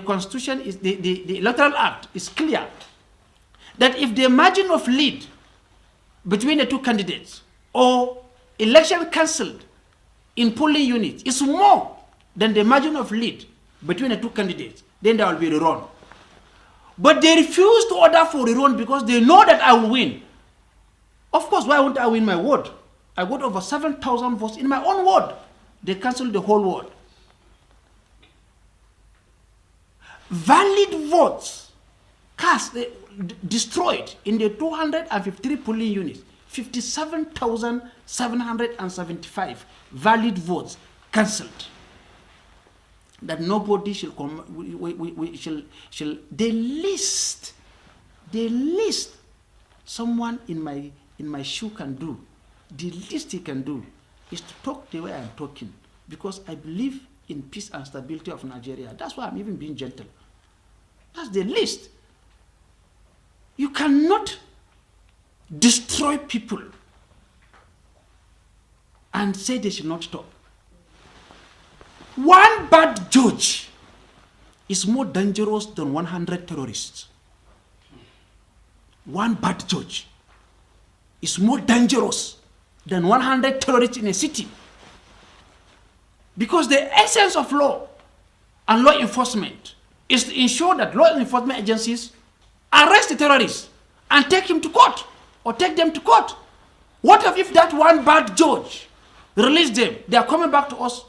Constitution is the Electoral Act is clear that if the margin of lead between the two candidates or election cancelled in polling units is more than the margin of lead between the two candidates, then there will be a rerun. But they refuse to order for a rerun because they know that I will win. Of course, why won't I win my ward? I got over 7,000 votes in my own ward. They cancelled the whole ward. Valid votes cast, destroyed in the 253 polling units, 57,775 valid votes cancelled. That nobody shall come, they list someone in my shoe can do. The least he can do is to talk the way I'm talking, because I believe in peace and stability of Nigeria. That's why I'm even being gentle. That's the least. You cannot destroy people and say they should not talk. One bad judge is more dangerous than 100 terrorists. One bad judge is more dangerous than 100 terrorists in a city. Because the essence of law and law enforcement is to ensure that law enforcement agencies arrest the terrorists and take him to court or take them to court. What if that one bad judge released them? They are coming back to us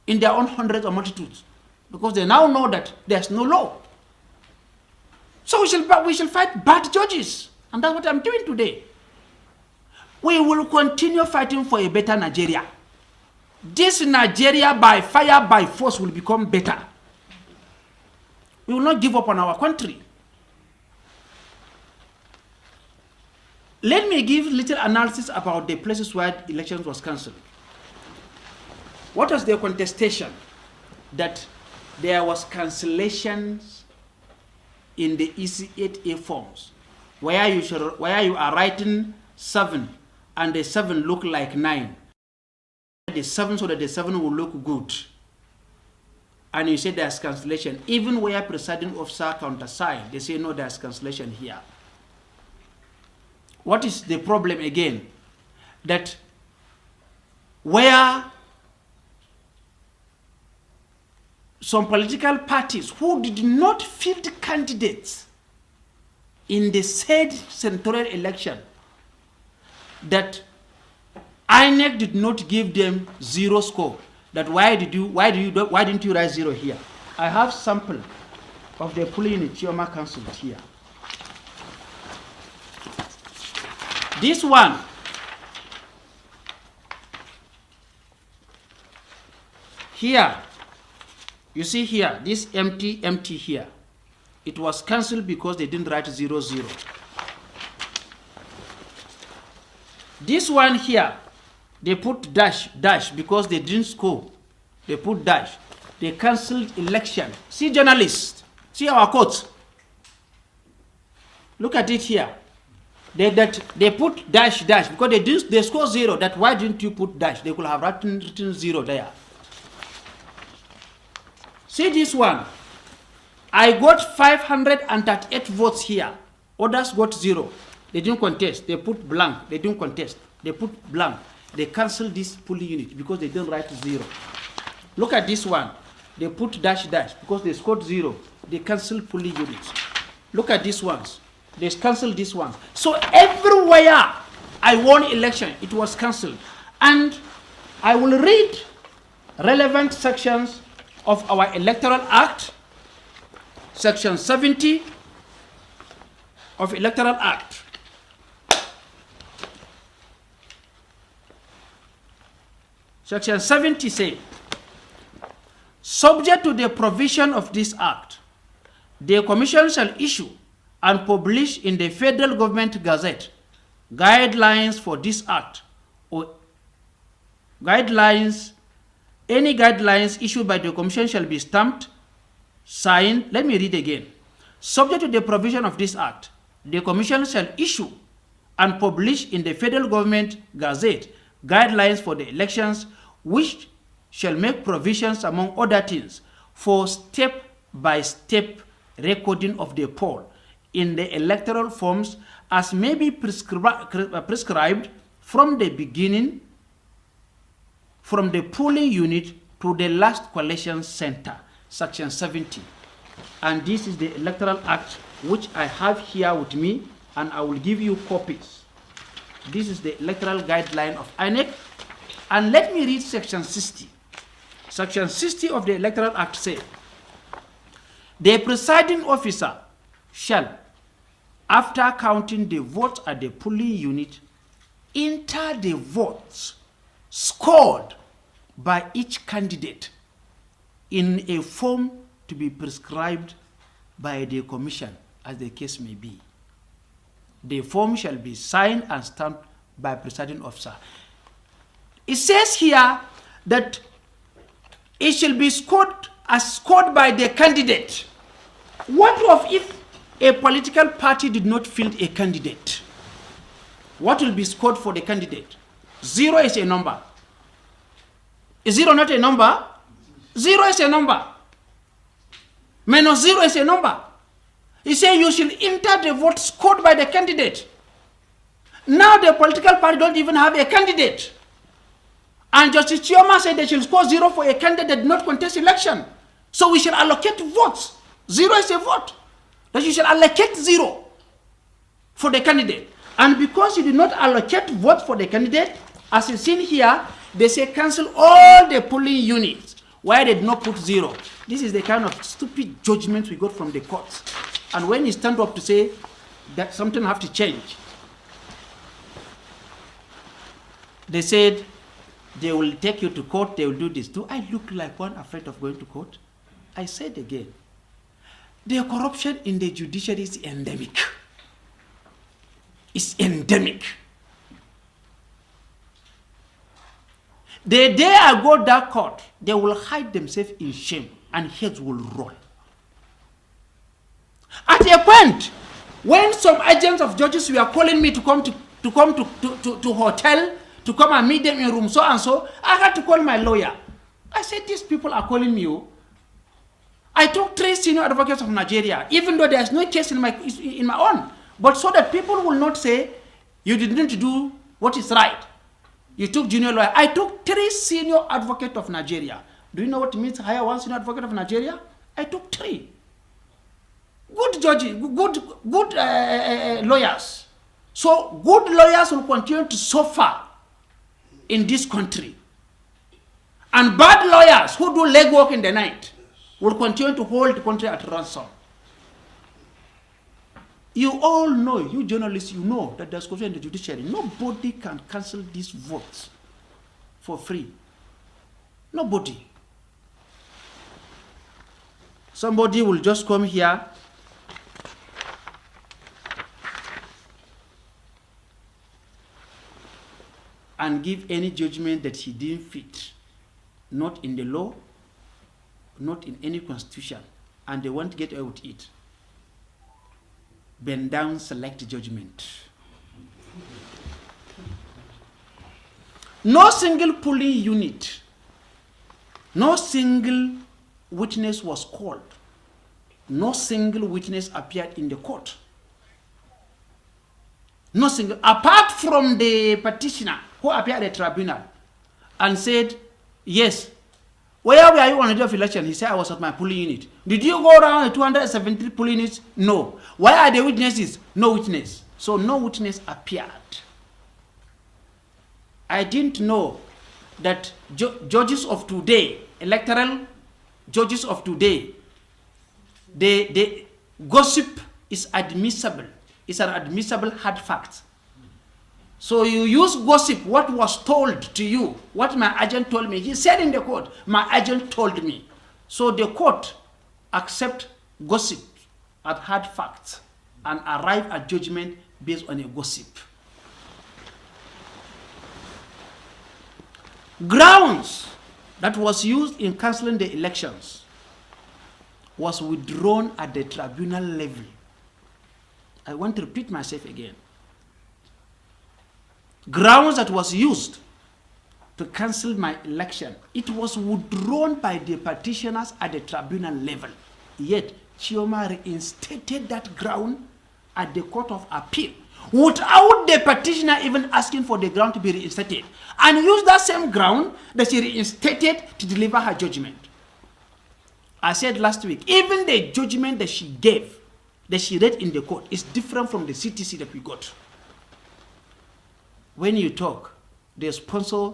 in their own hundreds or multitudes because they now know that there's no law. So we shall fight bad judges, and that's what I'm doing today. We will continue fighting for a better Nigeria. This Nigeria by fire, by force will become better. We will not give up on our country. Let me give little analysis about the places where elections was cancelled. What was the contestation? That there was cancellations in the EC8A forms, where you are writing 7 and the 7 look like 9. The 7 so that the 7 will look good. And you say there's cancellation. Even where presiding officer countersign, they say no, there's cancellation here. What is the problem again? That where some political parties who did not field candidates in the said senatorial election, that INEC did not give them 0 score. That why didn't you write 0 here? I have sample of the polling unit Chioma cancelled here. This one, here, you see here, this empty here. It was cancelled because they didn't write 0, 0. This one here, they put dash because they didn't score. They put dash. They cancelled election. See journalists, see our quotes. Look at it here. They put dash because they score 0. That why didn't you put dash? They could have written 0 there. See this one. I got 538 votes here. Others got 0. They didn't contest. They put blank. They didn't contest. They put blank. They cancelled this polling unit because they didn't write 0. Look at this one. They put dash because they scored 0. They cancelled polling units. Look at these ones. They cancelled this one. So everywhere I won election, it was cancelled. And I will read relevant sections of our Electoral Act, Section 70 of Electoral Act. Section 70 says, subject to the provision of this Act, the Commission shall issue and publish in the Federal Government Gazette guidelines for this Act or guidelines. Any guidelines issued by the Commission shall be stamped, signed. Let me read again. Subject to the provision of this Act, the Commission shall issue and publish in the Federal Government Gazette guidelines for the elections, which shall make provisions, among other things, for step step-by-step recording of the poll in the electoral forms as may be prescribed from the beginning, from the polling unit to the last collection center, section 70. And this is the Electoral Act, which I have here with me, and I will give you copies. This is the electoral guideline of INEC. And let me read section 60. Section 60 of the Electoral Act says, the presiding officer shall, after counting the votes at the polling unit, enter the votes scored by each candidate in a form to be prescribed by the commission, as the case may be. The form shall be signed and stamped by presiding officer. It says here that it shall be scored as scored by the candidate. What of if a political party did not field a candidate? What will be scored for the candidate? 0 is a number. Is 0 not a number? 0 is a number. Minus 0 is a number. He said you should enter the vote scored by the candidate. Now the political party don't even have a candidate. And Justice Chioma said they should score 0 for a candidate that did not contest election. So we should allocate votes. 0 is a vote. That you should allocate 0 for the candidate. And because you did not allocate votes for the candidate, as is seen here, they say cancel all the polling units where they did not put 0. This is the kind of stupid judgment we got from the courts. And when you stand up to say that something have to change, they said they will take you to court, they will do this. Do I look like one afraid of going to court? I said again, the corruption in the judiciary is endemic. It's endemic. The day I go to that court, they will hide themselves in shame and heads will roll. At a point, when some agents of judges were calling me to come to hotel, to come and meet them in room so and so, I had to call my lawyer. I said, these people are calling me. I took 3 senior advocates of Nigeria, even though there's no case in my own, but so that people will not say, you didn't do what is right. You took junior lawyer. I took 3 senior advocates of Nigeria. Do you know what it means to hire 1 senior advocate of Nigeria? I took 3. Good judges, good lawyers. So good lawyers will continue to suffer in this country. And bad lawyers who do legwork in the night will continue to hold the country at ransom. You all know, you journalists, you know that there's corruption in the judiciary. Nobody can cancel these votes for free. Nobody. Somebody will just come here and give any judgment that he didn't fit, not in the law, not in any constitution, and they want to get away with it. Bend down, select judgment. No single polling unit, no single witness was called. No single witness appeared in the court. No single, apart from the petitioner who appeared at the tribunal and said, yes, where were you on the day of election? He said, I was at my polling unit. Did you go around the 273 polling units? No. Where are the witnesses? No witness. So no witness appeared. I didn't know that judges of today, electoral judges of today, the gossip is admissible. It's an admissible hard fact. So you use gossip, what was told to you, what my agent told me. He said in the court, my agent told me. So the court accept gossip as hard facts and arrive at judgment based on a gossip. Grounds that was used in cancelling the elections was withdrawn at the tribunal level. I want to repeat myself again. Grounds that was used to cancel my election, it was withdrawn by the petitioners at the tribunal level. Yet, Chioma reinstated that ground at the Court of Appeal without the petitioner even asking for the ground to be reinstated, and used that same ground that she reinstated to deliver her judgment. I said last week, even the judgment that she gave, that she read in the court, is different from the CTC that we got. When you talk, they sponsor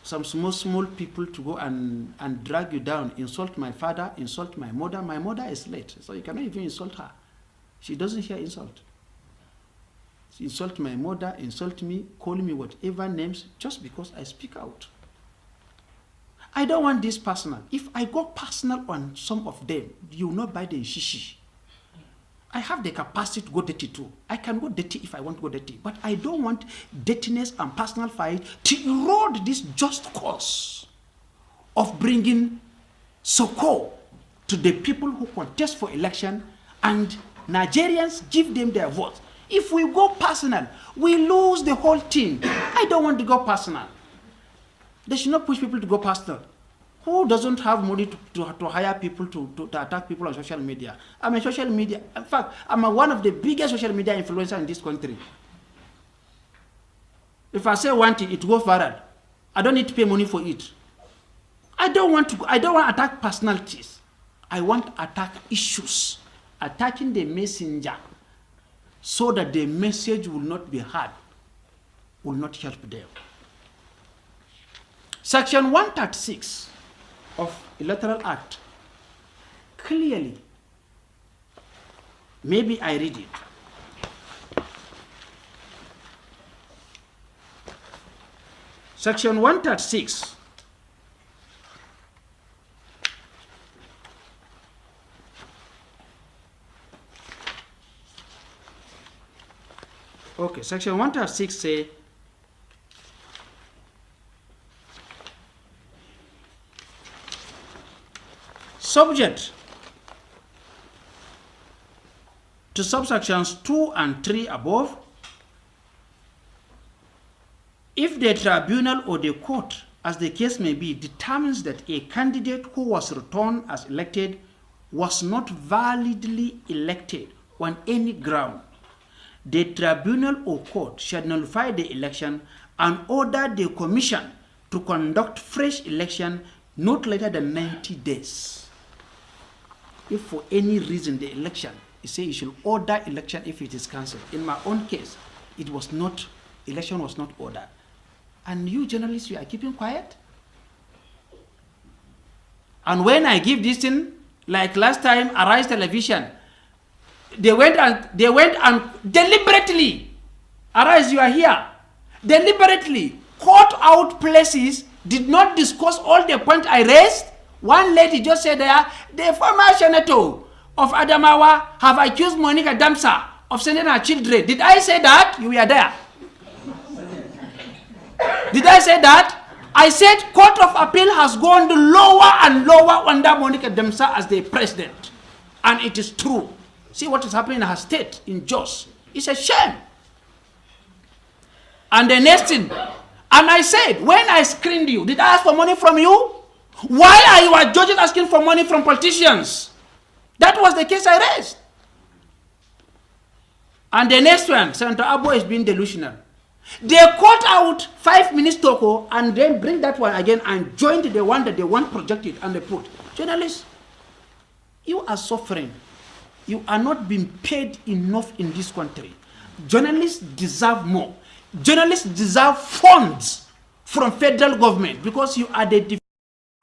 some small people to go and drag you down, insult my father, insult my mother. My mother is late, so you cannot even insult her. She doesn't hear insult. She insult my mother, insult me, call me whatever names, just because I speak out. I don't want this personal. If I go personal on some of them, you will not buy the shishi. I have the capacity to go dirty too. I can go dirty if I want to go dirty. But I don't want dirtiness and personal fight to erode this just cause of bringing succor to the people who contest for election, and Nigerians give them their votes. If we go personal, we lose the whole thing. I don't want to go personal. They should not push people to go personal. Who doesn't have money to hire people to attack people on social media? I'm a social media. In fact, I'm one of the biggest social media influencers in this country. If I say one thing, it goes viral. I don't need to pay money for it. I don't want to attack personalities. I want to attack issues. Attacking the messenger so that the message will not be heard will not help them. Section 136 of Electoral Act clearly, maybe I read it. Section 136 okay, section 136 say subject to subsections 2 and 3 above, if the tribunal or the court, as the case may be, determines that a candidate who was returned as elected was not validly elected on any ground, the tribunal or court shall nullify the election and order the commission to conduct fresh election not later than 90 days. If for any reason the election, you say you should order election if it is cancelled. In my own case, it was not, election was not ordered. And you journalists, you are keeping quiet? And when I give this thing, like last time, Arise Television, they went and deliberately, Arise, you are here, deliberately caught out places, did not discuss all the points I raised. One lady just said there, the former senator of Adamawa have accused Monica Damsa of sending her children. Did I say that? You were there. Did I say that? I said Court of Appeal has gone lower and lower under Monica Damsa as the president. And it is true. See what is happening in her state, in Jos. It's a shame. And the next thing, and I said, when I screened you, did I ask for money from you? Why are your judges asking for money from politicians? That was the case I raised. And the next one, Senator Abo is being delusional. They cut out 5 minutes talk and then bring that one again and join the one that they want projected and they put. Journalists, you are suffering. You are not being paid enough in this country. Journalists deserve more. Journalists deserve funds from federal government because you are the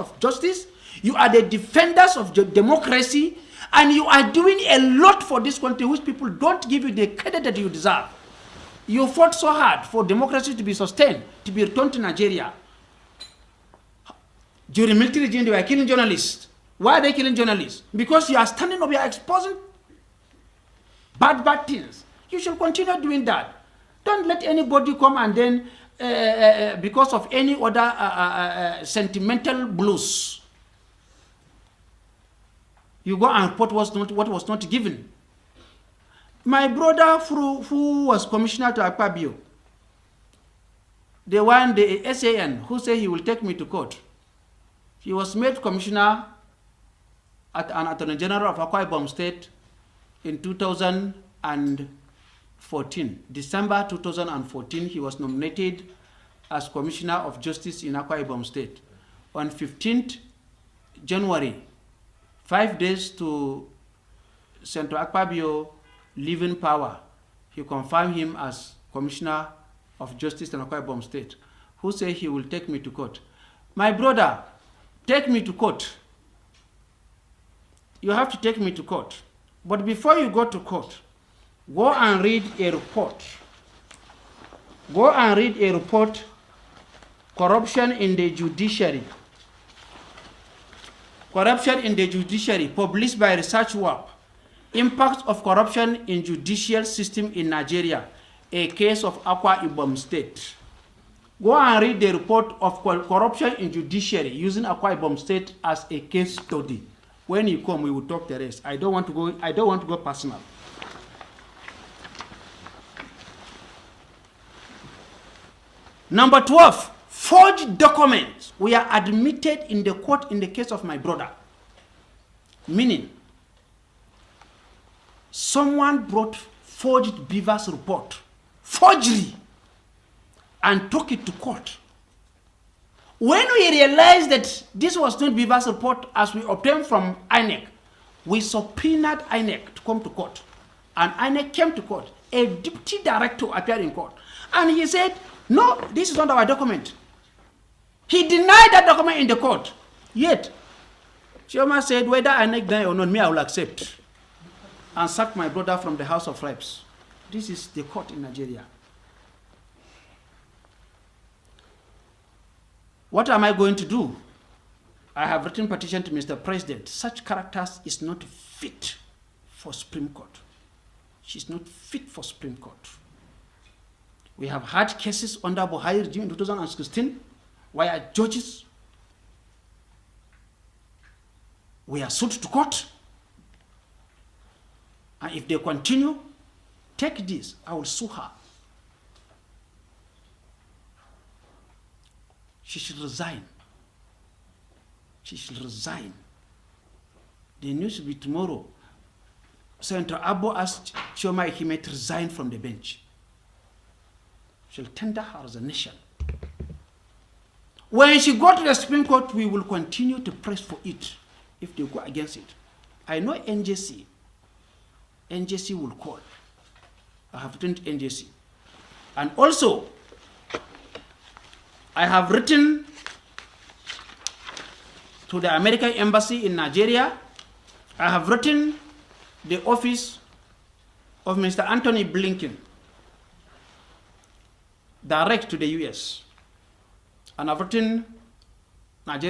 of justice, you are the defenders of democracy, and you are doing a lot for this country which people don't give you the credit that you deserve. You fought so hard for democracy to be sustained, to be returned to Nigeria. During military regime, they were killing journalists. Why are they killing journalists? Because you are standing up, you are exposing bad things. You should continue doing that. Don't let anybody come and then because of any other sentimental blues, you go and report what was not given. My brother who was commissioner to Akpabio, the SAN, who said he will take me to court, he was made commissioner an Attorney General of Akwa Ibom State in 2014. December 2014, he was nominated as Commissioner of Justice in Akwa Ibom State. On 15th January, 5 days to Senator Akpabio leaving power, he confirmed him as Commissioner of Justice in Akwa Ibom State, who said he will take me to court. My brother, take me to court. You have to take me to court. But before you go to court, go and read a report. Go and read a report, Corruption in the Judiciary. Corruption in the Judiciary, published by ResearchWap. Impact of corruption in judicial system in Nigeria, a case of Akwa Ibom State. Go and read the report of corruption in judiciary using Akwa Ibom State as a case study. When you come, we will talk the rest. I don't want to go personal. Number 12, forged documents were admitted in the court in the case of my brother. Meaning, someone brought forged Beaver's report, forgery, and took it to court. When we realized that this was not Beaver's report as we obtained from INEC, we subpoenaed INEC to come to court. And INEC came to court. A deputy director appeared in court. And he said, no, this is not our document. He denied that document in the court. Yet, Chioma said, whether INEC deny or not, me, I will accept. And sack my brother from the House of Reps. This is the court in Nigeria. What am I going to do? I have written petition to Mr. President. Such characters is not fit for Supreme Court. She's not fit for Supreme Court. We have had cases under Buhari regime in 2016 where judges were sued to court. And if they continue, take this, I will sue her. She should resign. She should resign. The news will be tomorrow. Senator Abo asked Chioma Ihime to resign from the bench. She'll tender her resignation. When she go to the Supreme Court, we will continue to press for it if they go against it. I know NJC. NJC will call. I have written to NJC. And also, I have written to the American Embassy in Nigeria. I have written the office of Mr. Anthony Blinken, direct to the US. And I've written Nigeria